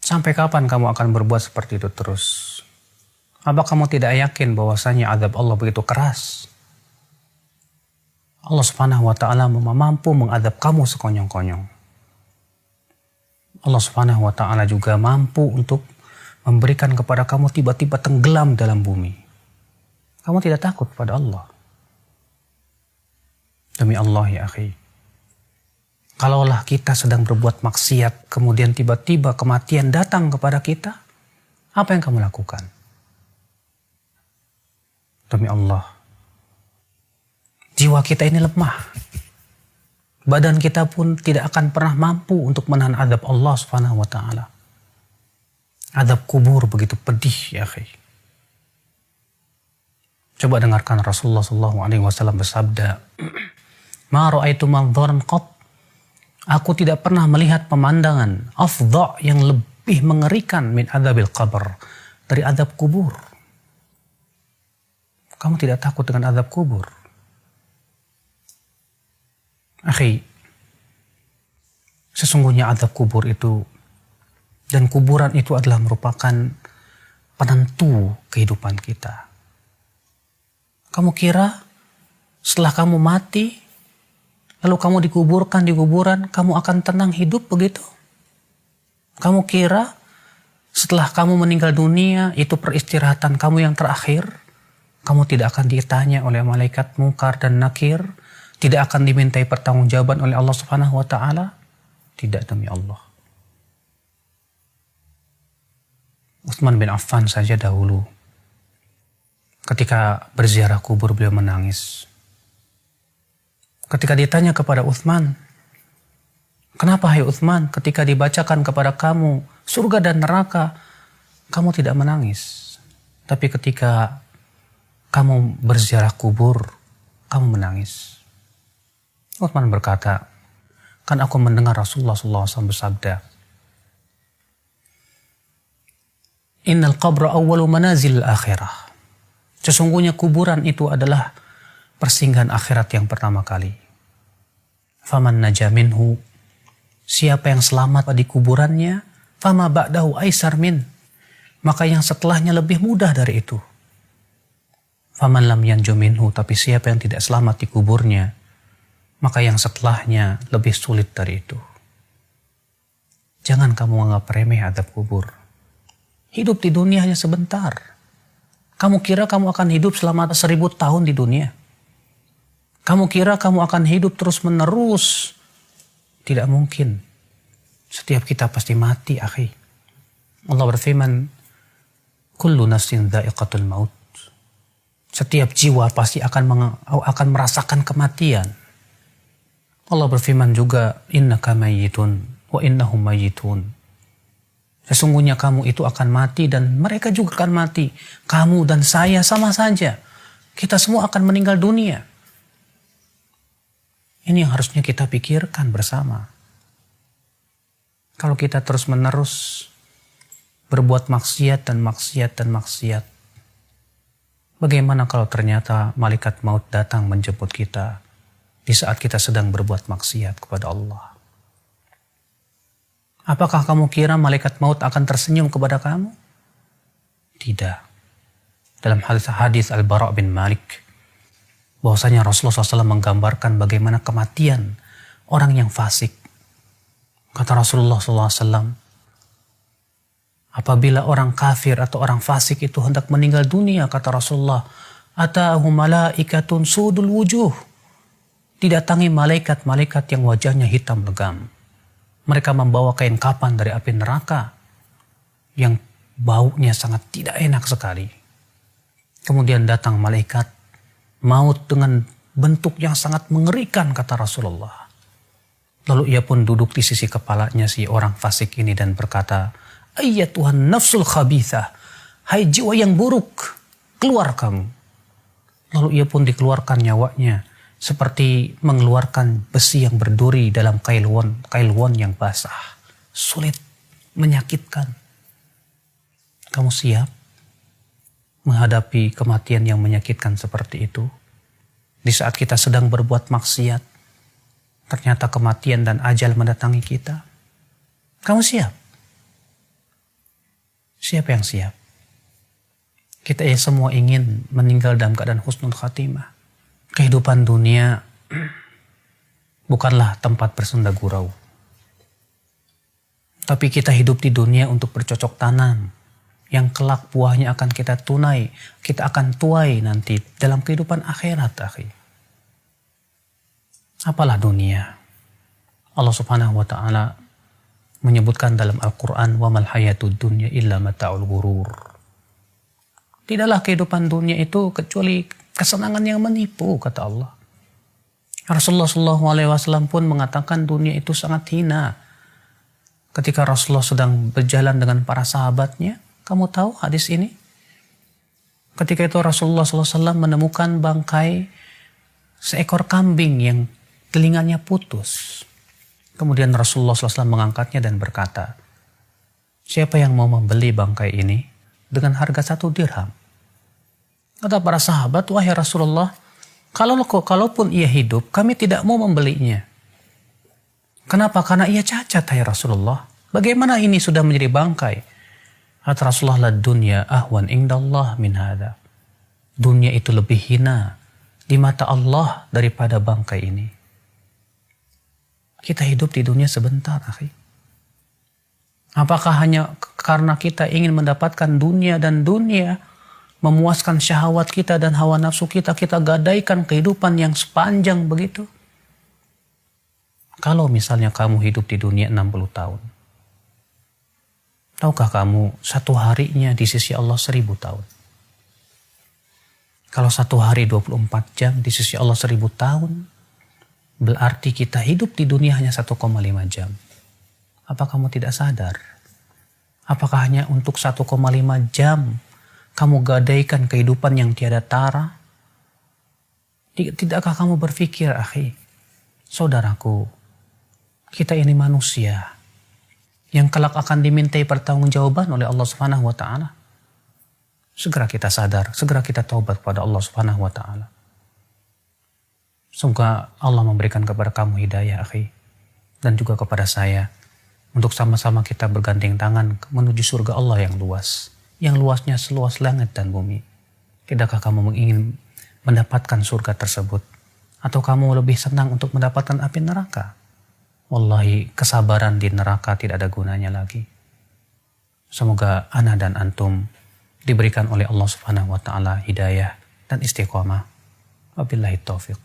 Sampai kapan kamu akan berbuat seperti itu terus? Apa kamu tidak yakin bahwasanya azab Allah begitu keras? Allah Subhanahu wa Ta'ala mampu mengadab kamu sekonyong-konyong. Allah Subhanahu wa Ta'ala juga mampu untuk memberikan kepada kamu tiba-tiba tenggelam dalam bumi. Kamu tidak takut kepada Allah. Demi Allah ya akhi. Kalaulah kita sedang berbuat maksiat, kemudian tiba-tiba kematian datang kepada kita, apa yang kamu lakukan? Demi Allah. Jiwa kita ini lemah. Badan kita pun tidak akan pernah mampu untuk menahan azab Allah Subhanahu wa Ta'ala. Azab kubur begitu pedih ya akhi. Coba dengarkan Rasulullah SAW bersabda, "Ma ra'aitu manzaran qat." Aku tidak pernah melihat pemandangan afdha yang lebih mengerikan min adzabil qabr, dari azab kubur. Kamu tidak takut dengan azab kubur? Akhi, sesungguhnya azab kubur itu dan kuburan itu adalah merupakan penentu kehidupan kita. Kamu kira setelah kamu mati, lalu kamu dikuburkan di kuburan, kamu akan tenang hidup begitu? Kamu kira setelah kamu meninggal dunia, itu peristirahatan kamu yang terakhir? Kamu tidak akan ditanya oleh malaikat Munkar dan Nakir? Tidak akan dimintai pertanggungjawaban oleh Allah Subhanahu wa Ta'ala? Tidak, demi Allah. Utsman bin Affan saja dahulu, ketika berziarah kubur beliau menangis. Ketika ditanya kepada Utsman, "Kenapa hai Utsman, ketika dibacakan kepada kamu surga dan neraka, kamu tidak menangis? Tapi ketika kamu berziarah kubur, kamu menangis?" Utsman berkata, "Kan aku mendengar Rasulullah SAW bersabda, Innal qabra awwalu manazil akhirah." Sesungguhnya kuburan itu adalah persinggahan akhirat yang pertama kali. Faman naja minhu, siapa yang selamat di kuburannya, fama ba'dahu aisar min, maka yang setelahnya lebih mudah dari itu. Faman lam yanju minhu, tapi siapa yang tidak selamat di kuburnya, maka yang setelahnya lebih sulit dari itu. Jangan kamu menganggap remeh azab kubur. Hidup di dunia hanya sebentar. Kamu kira kamu akan hidup selama 1000 tahun di dunia? Kamu kira kamu akan hidup terus menerus? Tidak mungkin. Setiap kita pasti mati, akhi. Allah berfirman, "Kullu nafsin dha'iqatul maut." Setiap jiwa pasti akan merasakan kematian. Allah berfirman juga, "Innaka mayyitun wa innahum mayyitun." Sesungguhnya kamu itu akan mati dan mereka juga akan mati. Kamu dan saya sama saja. Kita semua akan meninggal dunia. Ini yang harusnya kita pikirkan bersama. Kalau kita terus-menerus berbuat maksiat dan maksiat dan maksiat, bagaimana kalau ternyata malaikat maut datang menjemput kita di saat kita sedang berbuat maksiat kepada Allah? Apakah kamu kira malaikat maut akan tersenyum kepada kamu? Tidak. Dalam hadis Al-Bara' bin Malik, bahwasanya Rasulullah SAW menggambarkan bagaimana kematian orang yang fasik. Kata Rasulullah SAW, apabila orang kafir atau orang fasik itu hendak meninggal dunia, kata Rasulullah, "Ata'ahu malaikatun sudul wujuh." Didatangi malaikat-malaikat yang wajahnya hitam legam. Mereka membawa kain kapan dari api neraka yang baunya sangat tidak enak sekali. Kemudian datang malaikat maut dengan bentuk yang sangat mengerikan, kata Rasulullah. Lalu ia pun duduk di sisi kepalanya si orang fasik ini dan berkata, "Ayyatuhan nafsul khabithah, hai jiwa yang buruk, keluar kamu." Lalu ia pun dikeluarkan nyawanya, seperti mengeluarkan besi yang berduri dalam kail won yang basah. Sulit, menyakitkan. Kamu siap menghadapi kematian yang menyakitkan seperti itu? Di saat kita sedang berbuat maksiat, ternyata kematian dan ajal mendatangi kita. Kamu siap? Siapa yang siap? Kita semua ingin meninggal dalam keadaan husnul khatimah. Kehidupan dunia bukanlah tempat bersenda gurau. Tapi kita hidup di dunia untuk bercocok tanam. Yang kelak buahnya akan kita akan tuai nanti dalam kehidupan akhirat, akhi. Apalah dunia? Allah Subhanahu wa taala menyebutkan dalam Al-Qur'an, "Wa mal hayatud dunya illa mata'ul ghurur." Tidaklah kehidupan dunia itu kecuali kesenangan yang menipu, kata Allah. Rasulullah SAW pun mengatakan dunia itu sangat hina. Ketika Rasulullah sedang berjalan dengan para sahabatnya, kamu tahu hadis ini? Ketika itu Rasulullah SAW menemukan bangkai seekor kambing yang telinganya putus. Kemudian Rasulullah SAW mengangkatnya dan berkata, siapa yang mau membeli bangkai ini dengan harga 1 dirham? Kata para sahabat, wahai Rasulullah, kalaupun ia hidup, kami tidak mau membelinya. Kenapa? Karena ia cacat, hai Rasulullah. Bagaimana ini sudah menjadi bangkai? Kata Rasulullah, la dunya ahwan indallah min hadha. Dunia itu lebih hina di mata Allah daripada bangkai ini. Kita hidup di dunia sebentar, akhi. Apakah hanya karena kita ingin mendapatkan dunia dan dunia, memuaskan syahwat kita dan hawa nafsu kita, kita gadaikan kehidupan yang sepanjang begitu? Kalau misalnya kamu hidup di dunia 60 tahun, tahukah kamu satu harinya di sisi Allah 1000 tahun? Kalau satu hari 24 jam di sisi Allah 1000 tahun, berarti kita hidup di dunia hanya 1,5 jam. Apa kamu tidak sadar? Apakah hanya untuk 1,5 jam kamu gadaikan kehidupan yang tiada tara? Tidakkah kamu berpikir, akhi, saudaraku, kita ini manusia yang kelak akan dimintai pertanggungjawaban oleh Allah Subhanahu wa taala. Segera kita sadar, segera kita taubat kepada Allah Subhanahu wa taala. Semoga Allah memberikan kepada kamu hidayah, akhi, dan juga kepada saya, untuk sama-sama kita bergandeng tangan menuju surga Allah yang luas, yang luasnya seluas langit dan bumi. Tidakkah kamu ingin mendapatkan surga tersebut? Atau kamu lebih senang untuk mendapatkan api neraka? Wallahi, kesabaran di neraka tidak ada gunanya lagi. Semoga ana dan antum diberikan oleh Allah Subhanahu wa taala hidayah dan istiqamah. Wabillahi taufiq.